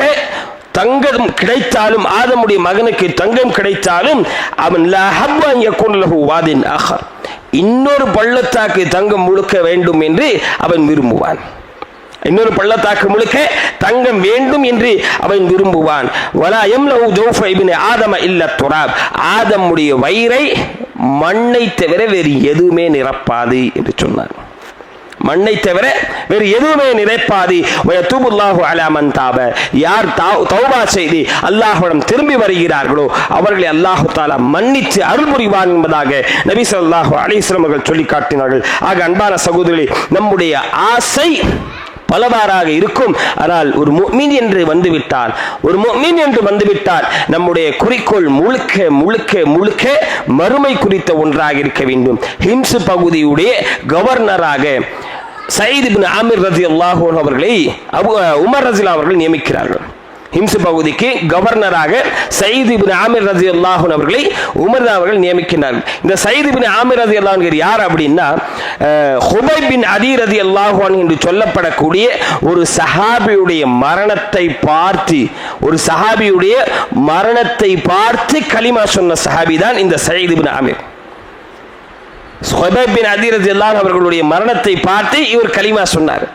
தங்கம் கிடைத்தாலும், ஆதமுடைய மகனுக்கு தங்கம் கிடைத்தாலும், அவன் இன்னொரு பள்ளத்தாக்கு தங்கம் முழுக்க வேண்டும் என்று அவன் விரும்புவான். இன்னொரு பள்ளத்தாக்கு முழுக்க தங்கம் வேண்டும் என்று அவன் விரும்புவான். ஆதமுடைய வயிறை மண்ணை தவிர வேறு எதுவுமே நிரப்பாது என்று சொன்னான். மண்ணை தவிர வேறு எதுவுமே நினைப்பாது. வயதூபுல்லாஹு அலா மன் தாப, யார் தௌபா செய்து அல்லாஹ்விடம் திரும்பி வருகிறார்களோ அவர்களை அல்லாஹ் தஆலா மன்னித்து அருள் புரிவான் என்பதாக நபி ஸல்லல்லாஹு அலைஹி வஸல்லம் அவர்கள் சொல்லி காட்டினார்கள். ஆக அன்பான சகோதரர்களே, நம்முடைய ஆசை பலவாறாக இருக்கும். ஆனால் ஒரு முஃமின் என்று வந்துவிட்டால் நம்முடைய குறிக்கோள் முழுக்க முழுக்க முழுக்க மறுமை குறித்த ஒன்றாக இருக்க வேண்டும். ஹிம்ஸ் பகுதியுடைய கவர்னராக சயீத் இப்னு ஆமிர் ரலியல்லாஹு அன்ஹு அவர்களை உமர் ரலியல்லாஹு அவர்கள் நியமிக்கிறார்கள். ஹிம்ஸ் பகுதிக்கு கவர்னராக சயீத் இப்னு ஆமிர் ரலியல்லாஹு அன்ஹு அவர்களை உமர் அவர்கள் நியமிக்கிறார்கள். இந்த சயீத் இப்னு ஆமிர் ரலியல்லாஹு அன்ஹு யார் அப்படின்னா, ஹுபைப் பின் அதி ரலியல்லாஹு அன்ஹு என்று சொல்லப்படக்கூடிய ஒரு சஹாபியுடைய மரணத்தை பார்த்து கலிமா சொன்ன சஹாபி தான் இந்த சயீத் இப்னு ஆமிர். ஹுபைப் பின் அதி ரலியல்லாஹு அன்ஹு அவர்களுடைய மரணத்தை பார்த்து இவர் கலிமா சொன்னார்.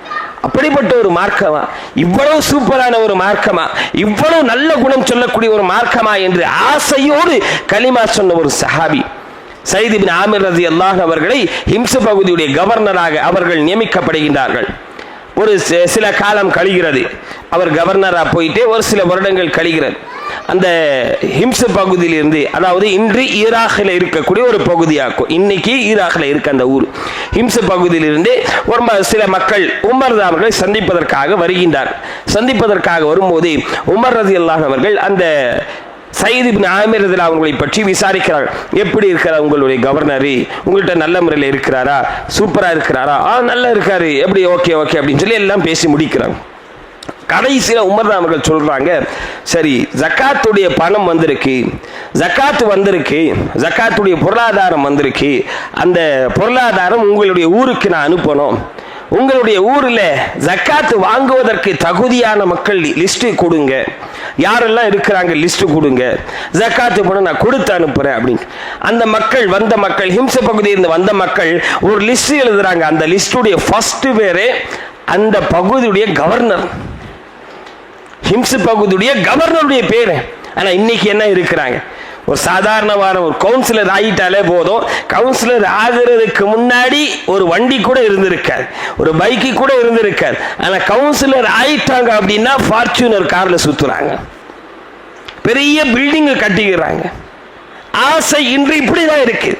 அப்படிப்பட்ட ஒரு மார்க்கமா, இவ்வளவு சூப்பரான ஒரு மார்க்கமா, இவ்வளவு நல்ல குணம் சொல்லக்கூடிய ஒரு மார்க்கமா என்று ஆசையோடு கலிமா சொன்ன ஒரு சஹாபி சயீத் இப்னு ஆமிர் ரலியல்லாஹு அன்ஹு அவர்களை ஹிம்ஸ் பகுதியுடைய கவர்னராக அவர்கள் நியமிக்கப்படுகின்றார்கள். ஒரு சில காலம் கழிகிறது. அவர் கவர்னராக போயிட்டு ஒரு சில வருடங்கள் கழிகிறது. அந்த ஹிம்ஸ் பகுதியிலிருந்து, அதாவது இன்று ஈராக்கில் இருக்கக்கூடிய ஒரு பகுதியாகும், இன்னைக்கு ஈராக்கில் இருக்க அந்த ஊர், ஹிம்ஸ் பகுதியிலிருந்து ஒரு சில மக்கள் உமர் அவர்களை சந்திப்பதற்காக வருகின்றார். சந்திப்பதற்காக வரும்போது உமர் ரலியல்லாஹு அவர்கள் அந்த சயீத் இப்னு ஆமிர் அவங்களை பற்றி விசாரிக்கிறார். எப்படி இருக்கிறார் உங்களுடைய கவர்னரு, உங்கள்கிட்ட நல்ல முறையில் இருக்கிறாரா, சூப்பரா இருக்கிறாரா, நல்லா இருக்காரு, எப்படி, ஓகே ஓகே அப்படின்னு சொல்லி எல்லாம் பேசி முடிக்கிறாங்க. கடைசியில் உமர் அவர்கள் சொல்றாங்க, சரி ஜக்காத்துடைய பணம் வந்திருக்கு, ஜக்காத்துடைய பொருளாதாரம் வந்திருக்கு, அந்த பொருளாதாரம் உங்களுடைய ஊருக்கு நான் அனுப்பணும். உங்களுடைய ஊரில் ஜக்காத்து வாங்குவதற்கு தகுதியான மக்கள் லிஸ்ட் கொடுங்க, யாரெல்லாம் இருக்கிறாங்க லிஸ்ட் கொடுங்க, ஜக்காத்து பணம் நான் கொடுத்து அனுப்புறேன் அப்படின்னு. அந்த மக்கள் ஹிம்ஸ் பகுதியிலிருந்து வந்த மக்கள் ஒரு லிஸ்ட் எழுதுறாங்க. அந்த லிஸ்டுடைய ஃபர்ஸ்ட் பேரு அந்த பகுதியுடைய கவர்னர், ஹிம்ஸ் பகுதியுடைய கவர்னருடைய பேரு. ஆனா இன்னைக்கு என்ன இருக்கிறாங்க, ஒரு சாதாரணமான ஒரு கவுன்சிலர் ஆகிட்டாலே போதும். கவுன்சிலர் ஆகிறதுக்கு முன்னாடி ஒரு வண்டி கூட இருந்திருக்காது, ஒரு பைக்கு கூட இருந்திருக்காது. ஆனா கவுன்சிலர் ஆயிட்டாங்க அப்படின்னா ஃபார்ச்சூனர் கார்ல சுத்துறாங்க, பெரிய பில்டிங் கட்டிக்கிறாங்க. ஆசை இன்று இப்படிதான் இருக்கு.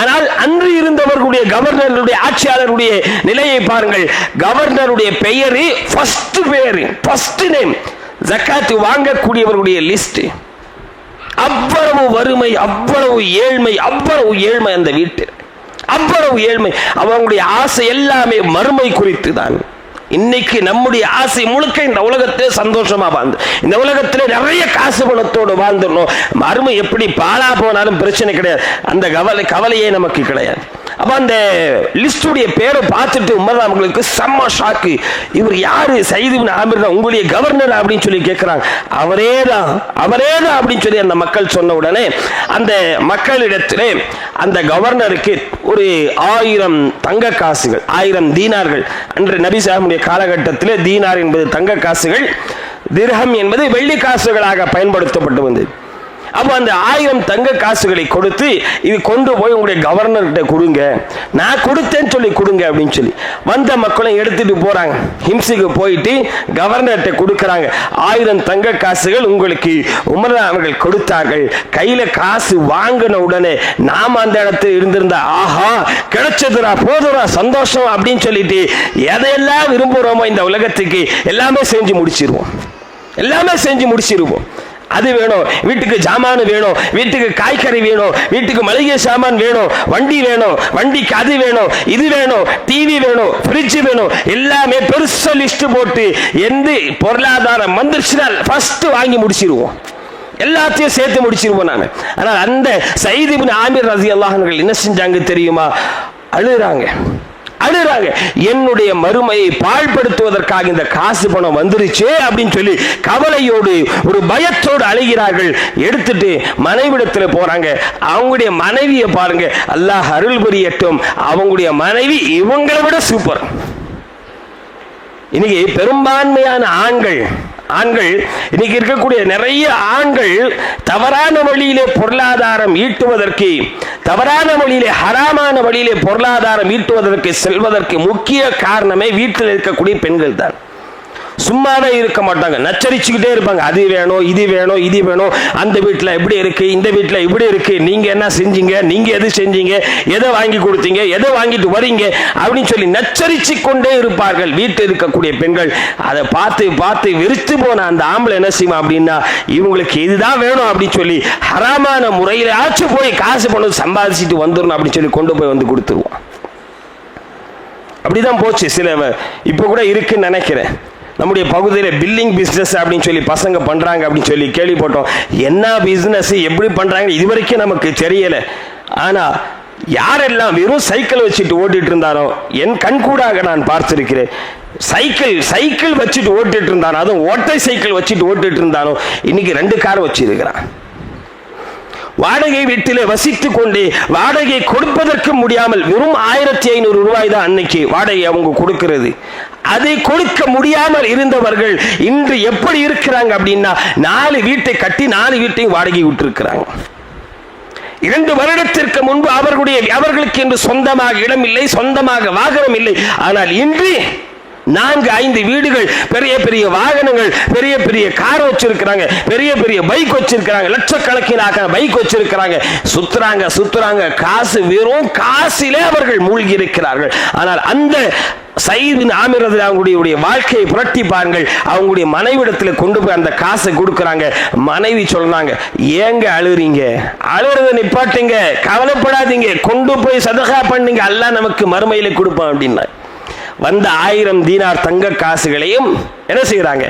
ஆனால் அன்று இருந்தவர்களுடைய கவர்னருடைய ஆட்சியாளருடைய நிலையை பாருங்கள். கவர்னருடைய பெயரு ஃபர்ஸ்ட் நேம், ஜக்காத்து வாங்கக்கூடியவர்களுடைய லிஸ்ட். அவ்வளவு வறுமை, அவ்வளவு ஏழ்மை அந்த வீட்டில், அவ்வளவு ஏழ்மை. அவங்களுடைய ஆசை எல்லாமே மறுமை குறித்து தான். இன்னைக்கு நம்முடைய ஆசை முழுக்க இந்த உலகத்திலே சந்தோஷமா வாழ்ந்து, இந்த உலகத்திலே நிறைய காசு பணத்தோடு வாழ்ந்துடணும், மறுமை எப்படி பாழா போனாலும் பிரச்சனை கிடையாது, அந்த கவலையே நமக்கு கிடையாது. அப்ப அந்த லிஸ்டுடைய பேரை பார்த்துட்டு உமர் அவங்களுக்கு செம்ம ஷாக்கு. இவர் யாரு, சயீத் இப்னு ஆமிர் தான் உங்களுடைய கவர்னர் அப்படின்னு சொல்லி கேட்கிறாங்க. அவரேதான் அப்படின்னு சொல்லி அந்த மக்கள் சொன்ன உடனே அந்த மக்களிடத்திலே அந்த கவர்னருக்கு ஒரு 1000 தங்க காசுகள், 1000 தீனார்கள், அன்று நபி ஸல்லல்லாஹு காலகட்டத்திலே தீனார் என்பது தங்க காசுகள், திர்ஹம் என்பது வெள்ளி காசுகளாக பயன்படுத்தப்பட்டு வந்தது. அப்போ அந்த 1000 தங்க காசுகளை கொடுத்து, இது கொண்டு போய் உங்களுடைய கவர்னர்கிட்ட கொடுங்க, நான் கொடுத்தேன்னு சொல்லி கொடுங்க அப்படின்னு சொல்லி வந்த மக்களும் எடுத்துட்டு போறாங்க. ஹிம்ஸுக்கு போயிட்டு கவர்னர்கிட்ட கொடுக்கறாங்க. 1000 தங்க காசுகள் உங்களுக்கு உமர் அவர்கள் கொடுத்தார்கள். கையில காசு வாங்கின உடனே நாம அந்த இடத்துல இருந்திருந்தா, ஆஹா கிடைச்சதுரா, போதுரா, சந்தோஷம் அப்படின்னு சொல்லிட்டு எதையெல்லாம் விரும்புகிறோமோ இந்த உலகத்துக்கு எல்லாமே செஞ்சு முடிச்சிருவோம். அது வேணும், வீட்டுக்கு ஜாமான் வேணும், வீட்டுக்கு காய்கறி வேணும், வீட்டுக்கு மளிகை சாமான் வேணும், வண்டி வேணும், வண்டிக்கு அது வேணும், இது வேணும், டிவி வேணும், ஃப்ரிட்ஜ் வேணும், எல்லாமே பெருசா லிஸ்ட் போட்டு எந்த பொருளாதாரம் வந்துருச்சுன்னா ஃபர்ஸ்ட் வாங்கி முடிச்சிருவோம், எல்லாத்தையும் சேர்த்து முடிச்சிருவோம் நாம. ஆனால் அந்த சயீத் இப்னு ஆமிர் ரலியல்லாஹு அன்ஹு என்ன செஞ்சாங்க தெரியுமா? அழுறாங்க. என்னுடைய மறுமையை பாழ்படுத்துவதற்காக இந்த காசு பணம் வந்துருச்சு அப்படின்னு சொல்லி கவலையோடு ஒரு பயத்தோடு அழுகிறார்கள். எடுத்துட்டு மனைவிடத்தில் போறாங்க. அவங்களுடைய மனைவியை பாருங்க, அல்லாஹ் அருள் புரியட்டும், அவங்களுடைய மனைவி இவங்களை விட சூப்பர். இன்னைக்கு பெரும்பான்மையான ஆண்கள் ஆண்கள் இன்னைக்கு இருக்கக்கூடிய நிறைய ஆண்கள் தவறான வழியிலே பொருளாதாரம் ஈட்டுவதற்கு, தவறான வழியிலே ஹராமான வழியிலே பொருளாதாரம் ஈட்டுவதற்கு செல்வதற்கு முக்கிய காரணமே வீட்டில் இருக்கக்கூடிய பெண்கள் தான். சும்மாவே இருக்க மாட்டாங்க, நச்சரிச்சுக்கிட்டே இருப்பாங்க. அது வேணும், இது வேணும், இது வேணும், அந்த வீட்டில் எப்படி இருக்கு, இந்த வீட்டில் இப்படி இருக்கு, நீங்க என்ன செஞ்சீங்க, நீங்க எது செஞ்சீங்க, எதை வாங்கி கொடுத்தீங்க, எதை வாங்கிட்டு வரீங்க அப்படின்னு சொல்லி நச்சரிச்சு கொண்டே இருப்பார்கள் வீட்டில் இருக்கக்கூடிய பெண்கள். அதை பார்த்து பார்த்து வெறுத்து போன அந்த ஆம்பளை என்ன செய்வான் அப்படின்னா, இவங்களுக்கு இதுதான் வேணும் அப்படின்னு சொல்லி ஹராமான முறையில் ஆச்சு போய் காசு பணம் சம்பாதிச்சுட்டு வந்துடணும் அப்படின்னு சொல்லி கொண்டு போய் வந்து கொடுத்துருவான். அப்படிதான் போச்சு. சில இப்போ கூட இருக்குன்னு நினைக்கிறேன். நம்முடைய பகுதியில் பில்லிங் பிஸ்னஸ் அப்படின்னு சொல்லி பசங்க பண்ணுறாங்க அப்படின்னு சொல்லி கேள்விப்பட்டோம். என்ன பிஸ்னஸ் எப்படி பண்ணுறாங்க இதுவரைக்கும் நமக்கு தெரியலை. ஆனால் யாரெல்லாம் வெறும் சைக்கிள் வச்சுட்டு ஓட்டிட்டு இருந்தாரோ, என் கண்கூடாக நான் பார்த்திருக்கிறேன். சைக்கிள் வச்சுட்டு ஓட்டிட்டு இருந்தானோ, அதுவும் ஓட்டை சைக்கிள் வச்சுட்டு ஓட்டிட்டு இருந்தானோ, இன்னைக்கு 2 கார் வச்சிருக்கிறான். வாடகை வீட்டிலே வசித்துக் கொண்டு வாடகை கொடுப்பதற்கு முடியாமல் வெறும் 1500 ரூபாய் தான் அன்னைக்கு வாடகை அவங்க கொடுக்கிறது. அதை கொடுக்க முடியாமல் இருந்தவர்கள் இன்று எப்படி இருக்கிறாங்க அப்படின்னா, 4 வீட்டை கட்டி 4 வீட்டையும் வாடகை விட்டிருக்கிறாங்க. 2 வருடத்திற்கு முன்பு அவர்களுக்கு என்று சொந்தமாக இடம் இல்லை, சொந்தமாக வாகனம் இல்லை. ஆனால் இன்று 4-5 வீடுகள், பெரிய பெரிய வாகனங்கள், பெரிய பெரிய கார் வச்சிருக்கிறாங்க, பெரிய பெரிய பைக் வச்சிருக்கிறாங்க, லட்சக்கணக்கிலான பைக் வச்சிருக்கிறாங்க. சுத்துறாங்க காசு, வெறும் காசிலே அவர்கள் மூழ்கி இருக்கிறார்கள். ஆனால் அந்த சயீத் பின் ஆமிர் அவங்களுடைய வாழ்க்கையை புரட்டி பாருங்கள். அவங்களுடைய மனைவிடத்தில் கொண்டு போய் அந்த காசை கொடுக்குறாங்க. மனைவி சொல்றாங்க, ஏங்க அழுறீங்க, அழுறத நிப்பாட்டுங்க, கவலைப்படாதீங்க, கொண்டு போய் சதகா பண்ணுங்க, அல்லாஹ் நமக்கு மறுமையில கொடுப்பான் அப்படின்னா. வந்த 1000 தீனார் தங்க காசுகளையும் என்ன செய்யறாங்க,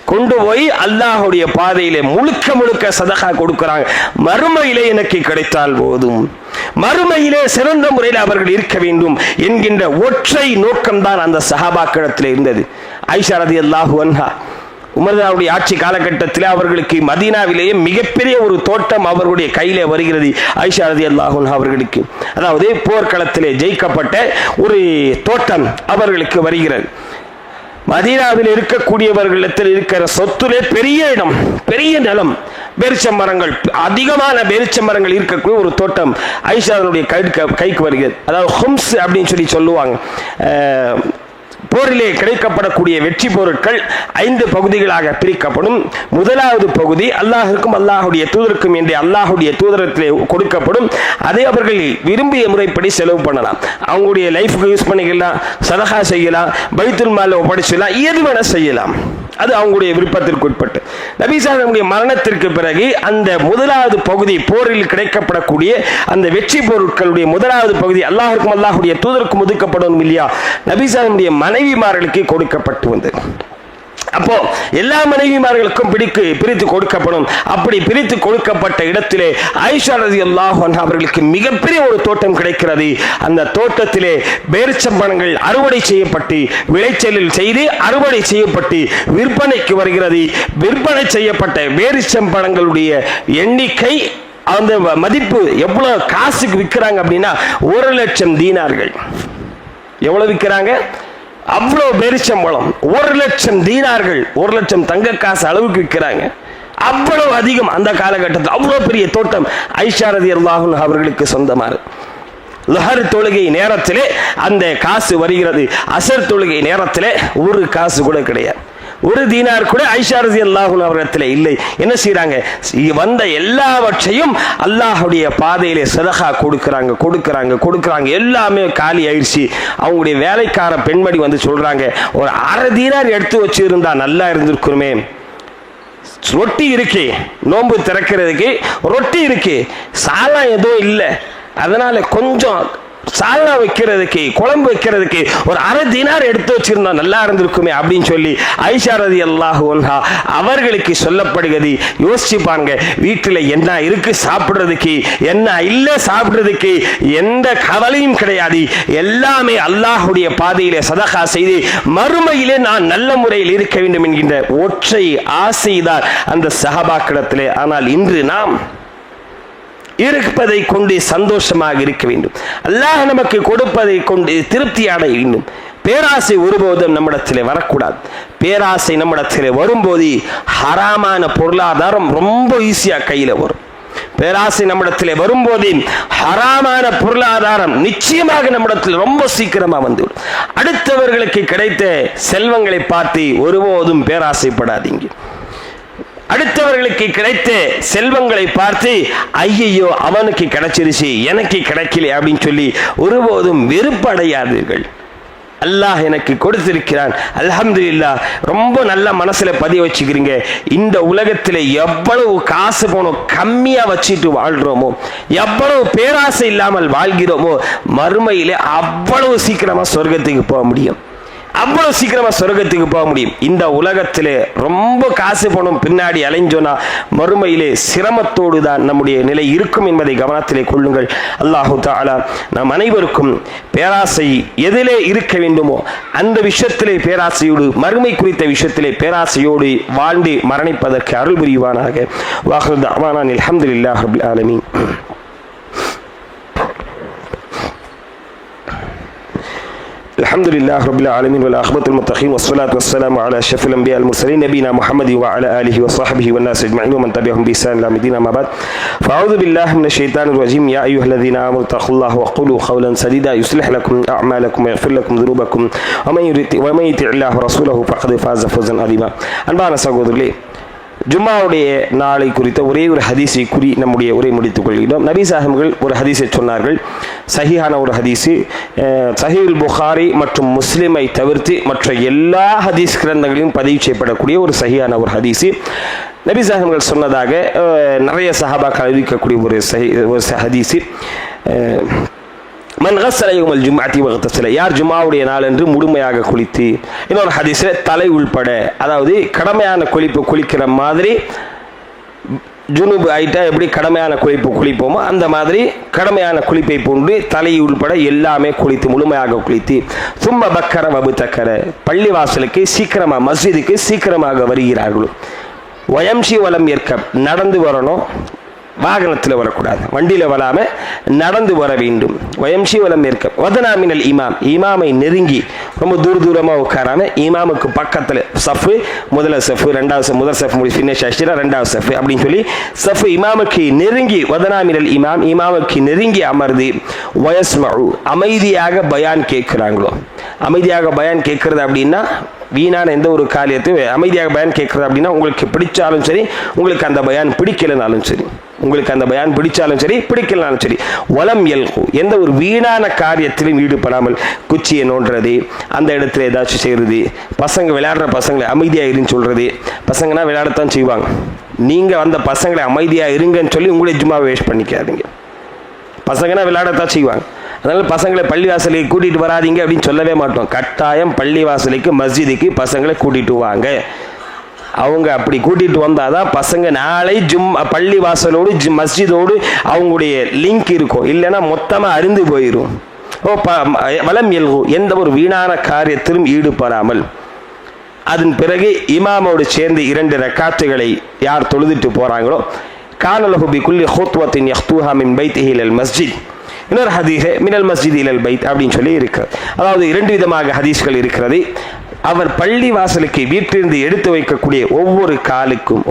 கொண்டு போய் அல்லாஹுடைய பாதையிலே முழுக்க சதகா கொடுக்கிறாங்க. மறுமையிலே எனக்கு கிடைத்தால் போதும், மறுமையிலே சிறந்த முறையில் அவர்கள் இருக்க வேண்டும் என்கின்ற ஒற்றை நோக்கம்தான் அந்த சஹாபாக்களிடத்தில் இருந்தது. ஆயிஷா ரலியல்லாஹு அன்ஹா உமருடைய ஆட்சி காலகட்டத்தில் அவர்களுக்கு மதீனாவிலேயே மிகப்பெரிய ஒரு தோட்டம் அவர்களுடைய கையிலே வருகிறது. ஆயிஷா ரலியல்லாஹு அன்ஹா அவர்களுக்கு, அதாவது போர்க்களத்திலே ஜெயிக்கப்பட்ட ஒரு தோட்டம் அவர்களுக்கு வருகிறது. மதீனாவில் இருக்கக்கூடியவர்களிடத்தில் இருக்கிற சொத்துலே பெரிய இடம், பெரிய நிலம், பேரிச்ச மரங்கள், அதிகமான பேரிச்ச மரங்கள் இருக்கக்கூடிய ஒரு தோட்டம் ஆயிஷாவுடைய கைக்கு வருகிறது. அதாவது ஹும்ஸ் அப்படின்னு சொல்லி சொல்லுவாங்க. போரிலே கிடைக்கப்படக்கூடிய வெற்றி பொருட்கள் 5 பகுதிகளாக பிரிக்கப்படும். முதலாவது பகுதி அல்லாஹுக்கும் அல்லாஹுடைய தூதருக்கும் என்று அல்லாஹுடைய தூதரத்திலே கொடுக்கப்படும். அதை அவர்கள் விரும்பிய முறைப்படி செலவு பண்ணலாம். அவங்களுடைய லைஃப்க்கு யூஸ் பண்ணிக்கலாம், சதகா செய்யலாம், பைத்துல் மால்ல ஒப்படைச்சலாம், எது வேணா செய்யலாம். அது அவங்களுடைய விருப்பத்திற்கு உட்பட்டு. நபி ஸல்லல்லாஹு மரணத்திற்கு பிறகு அந்த முதலாவது பகுதி, போரில் கிடைக்கப்படக்கூடிய அந்த வெற்றி பொருட்களுடைய முதலாவது பகுதி அல்லாஹுக்கும் அல்லாஹுடைய தூதருக்கும் ஒதுக்கப்படும் இல்லையா, நபி ஸல்லல்லாஹு மனைவிமார்களுக்கு கொடுக்கப்பட்டு வந்தது. அப்போ எல்லா மனைவிமார்களுக்கும் பிரித்து கொடுக்கப்படும். அப்படி பிரித்து கொடுக்கப்பட்ட இடத்திலே ஆயிஷா ரலியல்லாஹு அன்ஹா அவர்களுக்கு மிகப்பெரிய ஒரு தோட்டம் கிடைக்கிறது. அந்த தோட்டத்திலே பேரிச்சம்பழங்கள் அறுவடை செய்யப்பட்டு, விளைச்சலில் செய்து அறுவடை செய்யப்பட்டு விற்பனைக்கு வருகிறது. விற்பனை செய்யப்பட்ட பேரிச்சம்பழங்களுடைய எண்ணிக்கை, அந்த மதிப்பு எவ்வளவு காசுக்கு விற்கிறாங்க அப்படின்னா 1,00,000 தீனார்கள். எவ்வளவு விற்கிறாங்க? அவ்வளோ பேரிச்சம்பழம் 1,00,000 தீனார்கள், 1,00,000 தங்க காசு அளவுக்கு விற்கிறாங்க. அவ்வளவு அதிகம் அந்த காலகட்டத்தில். அவ்வளோ பெரிய தோட்டம் ஆயிஷா ரலியல்லாஹு அன்ஹா அவர்களுக்கு சொந்தமானது. லுஹர் தொழுகை நேரத்திலே அந்த காசு வருகிறது. அசர் தொழுகை நேரத்திலே 1 காசு கூட கிடையாது. 1 தீனார் கூட ஆயிஷா ரலியல்லாஹு அன்ஹா அவர்களிடத்தில் இல்லை. என்ன செய்யறாங்க? வந்த எல்லாவற்றையும் அல்லாஹ்வுடைய பாதையிலே சதகா கொடுக்கறாங்க. எல்லாமே காலி ஆயிடுச்சு. அவங்களுடைய வேலைக்கார பெண்மணி வந்து சொல்றாங்க, ஒரு 1/2 தீனார் எடுத்து வச்சிருந்தா நல்லா இருந்திருக்குமே. ரொட்டி இருக்கு, நோன்பு திறக்கிறதுக்கு ரொட்டி இருக்கு, சாலம் எதுவும் இல்லை, அதனால கொஞ்சம் சால்னா வைக்கிறதுக்கு, குழம்பு வைக்கிறதுக்கு ஒரு 1/2 தீனார் எடுத்து வச்சிருந்தா நல்லா இருந்திருக்குமே அப்படின்னு சொல்லி ஆயிஷா ரலியல்லாஹு அன்ஹா அவர்களுக்கு சொல்லப்படுகிறது. யோசிச்சு பாருங்க, வீட்டில் என்ன இருக்கு சாப்பிடுறதுக்கு, என்ன இல்லை சாப்பிடுறதுக்கு, எந்த கவலையும் கிடையாது. எல்லாமே அல்லாஹுடைய பாதையிலே சதகா செய்து மறுமையிலே நான் நல்ல முறையில் இருக்க வேண்டும் என்கின்ற ஒற்றை ஆசைதான் அந்த சஹாபாக்களிடத்திலே. ஆனால் இன்று நாம் இருப்பதை கொண்டு சந்தோஷமாக இருக்க வேண்டும். அல்லாஹ் நமக்கு கொடுப்பதை கொண்டு திருப்தி அடைய வேண்டும். பேராசை ஒருபோதும் நம்மிடத்திலே வரக்கூடாது. பேராசை நம்மிடத்திலே வரும்போது ஹராமான பொருளாதாரம் ரொம்ப ஈஸியா கையில வரும். பேராசை நம்மிடத்திலே வரும்போது ஹராமான பொருளாதாரம் நிச்சயமாக நம்மிடத்தில் ரொம்ப சீக்கிரமா வந்துவிடும். அடுத்தவர்களுக்கு கிடைத்த செல்வங்களை பார்த்து ஒருபோதும் பேராசைப்படாதீங்க. அடுத்தவர்களுக்கு கிடைத்த செல்வங்களை பார்த்து ஐயையோ அவனுக்கு கிடைச்சிருச்சு எனக்கு கிடைக்கல அப்படின்னு சொல்லி ஒருபோதும் வெறுப்படையாதீர்கள். அல்லாஹ் எனக்கு கொடுத்திருக்கிறான், அல்ஹம்துலில்லாஹ், ரொம்ப நல்ல மனசுல பதிய வச்சுக்கிறீங்க. இந்த உலகத்தில் எவ்வளவு காசு போனோம் கம்மியா வச்சுட்டு வாழ்றோமோ, எவ்வளவு பேராசை இல்லாமல் வாழ்கிறோமோ, மறுமையிலே அவ்வளவு சீக்கிரமா சொர்க்கத்துக்கு போக முடியும். அவ்வளவு சீக்கிரமா சொர்க்கத்துக்கு போக முடியும். இந்த உலகத்திலே ரொம்ப காசு பணம் பின்னாடி அலைஞ்சோனா மறுமையிலே சிரமத்தோடு தான் நம்முடைய நிலை இருக்கும் என்பதை கவனத்திலே கொள்ளுங்கள். அல்லாஹு தஆலா நம் அனைவருக்கும் பேராசை எதிலே இருக்க வேண்டுமோ அந்த விஷயத்திலே பேராசையோடு, மறுமை குறித்த விஷயத்திலே பேராசையோடு வாழ்ந்து மரணிப்பதற்கு அருள் புரிவானாக. வாஹிரு தஅவானா அல்ஹம்துலில்லாஹி ரப்பில் ஆலமீன். الحمد لله رب العالمين والعاقبة للمتقين والصلاة والسلام على أشرف الأنبياء المرسلين نبينا محمد وعلى آله وصحبه والناس أجمعين ومن تبعهم بإحسان إلى يوم الدين. أما بعد فأعوذ بالله من الشيطان الرجيم. يا أيها الذين آمنوا اتقوا الله وقولوا قولا سديدا يصلح لكم أعمالكم ويغفر لكم ذنوبكم ومن يطع الله ورسوله فقد فاز فوزا عظيما. அன்பான சகோதரர்களே, ஜும்மாவுடைய நாளை குறித்த ஒரே ஒரு ஹதீஸை கூறி நம்முடைய உரை முடித்துக் கொள்கிறோம். நபி சாஹிப்கள் ஒரு ஹதீஸை சொன்னார்கள், சஹீஹான ஒரு ஹதீஸு. சஹீஹுல் புகாரி மற்றும் முஸ்லிமை தவிர்த்து மற்ற எல்லா ஹதீஸ் கிரந்தங்களையும் பதிவு செய்யப்படக்கூடிய ஒரு சஹீஹான ஒரு ஹதீஸு. நபி சாஹிப்கள் சொன்னதாக நிறைய சஹாபாக்கள் அறிவிக்கக்கூடிய ஒரு ஹதீஸு. மன் கஸ்ஸல யௌமல் ஜும்அத்தி வகத்தஸல, யார் ஜும்மாவுடைய நாள் என்று முழுமையாக குளித்து, இன்னொரு ஹதீஸ்ல தலை உள்பட, அதாவது கடமையான குளிப்பு குளிக்கிற மாதிரி ஜுனுபு ஆயிட்டா எப்படி கடமையான குளிப்பு குளிப்போமோ அந்த மாதிரி கடமையான குளிப்பை போன்று தலை உள்பட எல்லாமே குளித்து முழுமையாக குளித்து, சும்ம பக்கர வபு தக்கர, பள்ளிவாசலுக்கு சீக்கிரமாக மஸ்ஜிதுக்கு சீக்கிரமாக வருகிறார்கள். வயம்ஷி வலம் ஏற்க, நடந்து வரணும், வாகனத்தில் வரக்கூடாது, வண்டியில் வராமல் நடந்து வர வேண்டும். வயம்ஷி வலம் ஏற்க வதனாமினல் இமாம், இமாமை நெருங்கி ரொம்ப தூரமாக உட்காராம இமாமுக்கு பக்கத்தில் சஃபு, முதல் சஃபு, ரெண்டாவது சஃப், முதல் சஃப் முடிச்சு ஃபினிஷ் ஆச்சுன்னா ரெண்டாவது சஃபு அப்படின்னு சொல்லி சஃபு இமாமுக்கு நெருங்கி, வதனாமினல் இமாம், இமாமுக்கு நெருங்கி அமர்ந்து, வயஸ்மஉ, அமைதியாக பயான் கேட்குறாங்களோ. அமைதியாக பயான் கேட்கறது அப்படின்னா வீணான எந்த ஒரு காரியத்தையும் அமைதியாக பயான் கேட்கறது அப்படின்னா உங்களுக்கு பிடிச்சாலும் சரி, உங்களுக்கு அந்த பயான் பிடிக்கலனாலும் சரி, உங்களுக்கு அந்த பயான் பிடிச்சாலும் சரி பிடிக்கலனாலும் சரி, வலம் எல்கு, எந்த ஒரு வீணான காரியத்திலும் ஈடுபடாமல் குச்சியை நோண்டுறது, அந்த இடத்துல ஏதாச்சும் செய்கிறது, பசங்க விளையாடுற பசங்களை அமைதியாக இருன்னு சொல்கிறது. பசங்கன்னா விளையாடத்தான் செய்வாங்க, நீங்கள் அந்த பசங்களை அமைதியாக இருங்கன்னு சொல்லி உங்களே சும்மா வேஸ்ட் பண்ணிக்காதீங்க. பசங்கன்னா விளையாடத்தான் செய்வாங்க, அதனால் பசங்களை பள்ளிவாசலுக்கு கூட்டிகிட்டு வராதிங்க அப்படின்னு சொல்லவே மாட்டோம். கட்டாயம் பள்ளிவாசலுக்கு மஸ்ஜிதுக்கு பசங்களை கூட்டிகிட்டு வாங்க. அவங்க அப்படி கூட்டிகிட்டு வந்தால் தான் பசங்க நாளை பள்ளிவாசலோடு மஸ்ஜிதோடு அவங்களுடைய லிங்க் இருக்கும், இல்லைன்னா மொத்தமாக அருந்து போயிடும். வலம் எல்கு, எந்த ஒரு வீணான காரியத்திலும் ஈடுபடாமல் அதன் பிறகு இமாமோடு சேர்ந்து 2 ரக்காத்துகளை யார் தொழுதுட்டு போகிறாங்களோ, கானலஹு பிகுல்லி ஹுத்வத்தின் யஹ்துஹா மின் பைத்திஹி இலல் மஸ்ஜித், இன்னொரு ஹதீஸ் மினல் மஸ்ஜித் இலல் பைத் அப்படின்னு சொல்லி இருக்கிறது. அதாவது 2 விதமாக ஹதீஸ்கள் இருக்கிறது. அவர் பள்ளி வாசலுக்கு வீட்டிலிருந்து எடுத்து வைக்கக்கூடிய ஒவ்வொரு காலுக்கும்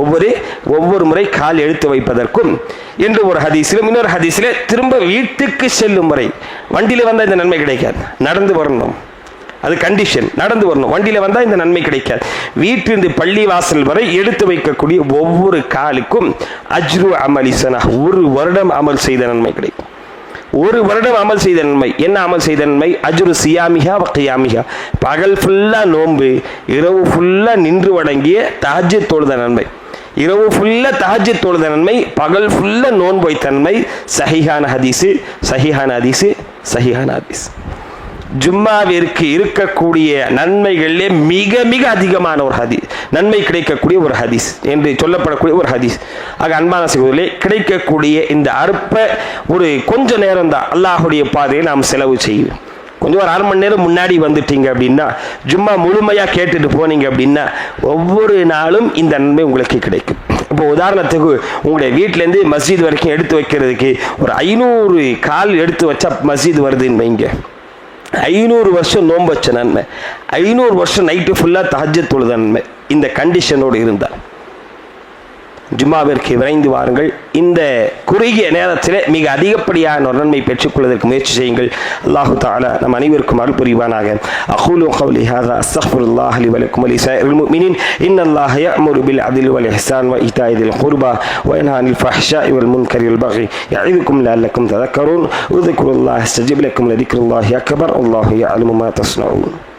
ஒவ்வொரு முறை கால் எடுத்து வைப்பதற்கும் என்று ஒரு ஹதீஸிலும், இன்னொரு ஹதீஸில் திரும்ப வீட்டுக்கு செல்லும் முறை, வண்டியில் வந்தால் இந்த நன்மை கிடைக்காது, நடந்து வரணும், அது கண்டிஷன், நடந்து வரணும். வண்டியில் வந்தால் இந்த நன்மை கிடைக்காது. வீட்டிலிருந்து பள்ளி வாசல் வரை எடுத்து வைக்கக்கூடிய ஒவ்வொரு காலுக்கும் அஜ்ரு அமலி சனா, 1 வருடம் அமல் செய்த நன்மை கிடைக்கும். 1 வருடம் அமல் செய்த நன்மை. என்ன அமல் செய்த நன்மை? அஜ்ரு சியாமிஹா வ கியாமிஹா, பகல் ஃபுல்லா நோன்பு, இரவு ஃபுல்லா நின்று வணங்கிய தஹஜ்ஜுத் தொழுத நன்மை. இரவு ஃபுல்லா தஹஜ்ஜுத் தொழுத நன்மை, பகல் ஃபுல்லா நோன்பு வைத்த நன்மை. சஹீஹான ஹதீஸ். ஜும்மாவிற்கு இருக்கக்கூடிய நன்மைகளிலே மிக மிக அதிகமான ஒரு ஹதீஸ், நன்மை கிடைக்கக்கூடிய ஒரு ஹதீஸ் என்று சொல்லப்படக்கூடிய ஒரு ஹதீஸ். ஆக அன்பான சகோதரர்களே, கிடைக்கக்கூடிய இந்த அற்ப ஒரு கொஞ்ச நேரம் தான் அல்லாஹுடைய பாதையை நாம் செலவு செய்வோம். கொஞ்சம் ஒரு 1/2 மணி நேரம் முன்னாடி வந்துட்டீங்க அப்படின்னா, ஜும்மா முழுமையாக கேட்டுட்டு போனீங்க அப்படின்னா ஒவ்வொரு நாளும் இந்த நன்மை உங்களுக்கு கிடைக்கும். இப்போ உதாரணத்துக்கு உங்களுடைய வீட்டிலேருந்து மஸ்ஜித் வரைக்கும் எடுத்து வைக்கிறதுக்கு ஒரு 500 கால் எடுத்து வச்சா மஸ்ஜித் வருதுன்னு வைங்க. 500 வருஷம் நோன்பு வச்ச நன்மை, 500 வருஷம் நைட்டு ஃபுல்லாக தஹஜ்ஜத் தொழுத நன்மை. இந்த கண்டிஷனோடு இருந்தால் ஜும்மாவிற்கு விரைந்து வாருங்கள். இந்த குறுகிய நேரத்தில் மிக அதிகப்படியான ஒரு நன்மை பெற்றுக்கொள்வதற்கு முயற்சி செய்யுங்கள். அல்லாஹு தஆலா நம் அனைவருக்கும் அருள் புரிவானாக. அகூலு கௌலி ஹாதா அஸ்தக்ஃபிருல்லாஹ் லி வ லக்கும் வ லிஸாயிரில் முஃமினீன். இன்னல்லாஹ யஅமுரு பில் அத்லி வல் இஹ்சான் வ ஈதாஇ தில் குர்பா வ யன்ஹா அனில் ஃபஹ்ஷாஇ வல் முன்கரி வல் பகி யஇதுக்கும் லஅல்லக்கும் ததக்கரூன். உذ்குருல்லாஹ அஸ்தஜிப் லக்கும் லதிக்ருல்லாஹி அக்பர். அல்லாஹு யஅலமு மா தஸ்னஊன்.